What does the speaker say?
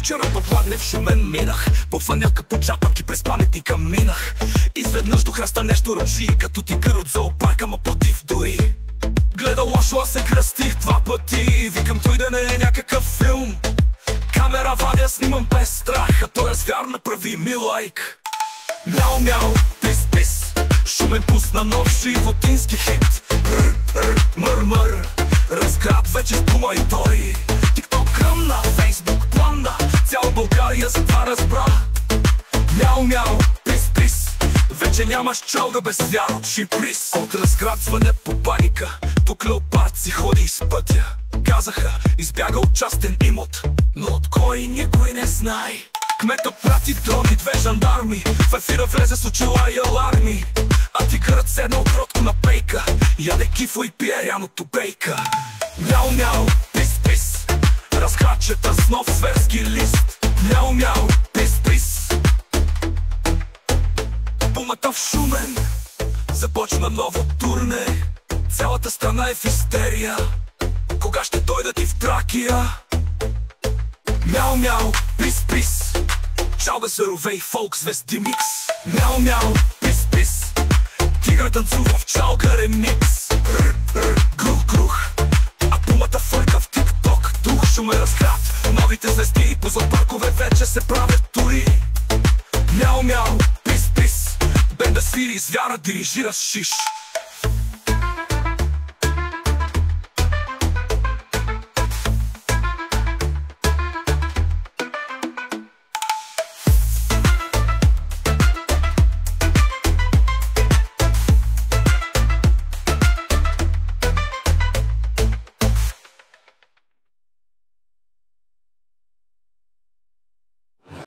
Вчера по Пладнев Шумен минах, по фаняка по чапанки през паметника минах. Изведнъж до храста нещо ръжи, като тигър от зоопарка, ма против дори. Гледа лошо, а се кръстих два пъти. Викам, той да не е някакъв филм. Камера вадя, снимам без страх, а той звяр направи ми лайк. Мяу, мяу, пис, пис. Шумен пусна нов животински хит. Мър, разграб вече с дума и той. Тикток кръмна, Фейсбук пламна, цяла България за това разбра. Мяу, мяу, пис, пис. Вече нямаш чалга без вяр от шиприс. От разграбване по паника, тук леопард си ходи из пътя. Казаха, избяга от частен имот, но от кой никой не знае. Кмета прати дрони, две жандарми, в ефира влезе с очила и аларми. А тигърът седнал кротко на пейка, яде кифо и пие ряното бейка. Мяу, мяу, пис, пис. Разкрачета с нов зверски лист. Мяу, мяу, пис, пис. Пумата в Шумен започна ново турне. Цялата страна е в истерия. Кога ще дойдат и в Тракия? Мяу, мяу, пис, пис. Чао бе Зеровей, фолк, звезди микс. Мяу, мяу, пис, пис. Тигър танцува в чалга ремикс. Грух, грух. А пумата фърка в тикток. Дух, Шумен разград. Новите звезди по зоопаркове вече се правят тури. Мяу, мяу, пис, пис. Бенда свири, звяра дирижира с шиш.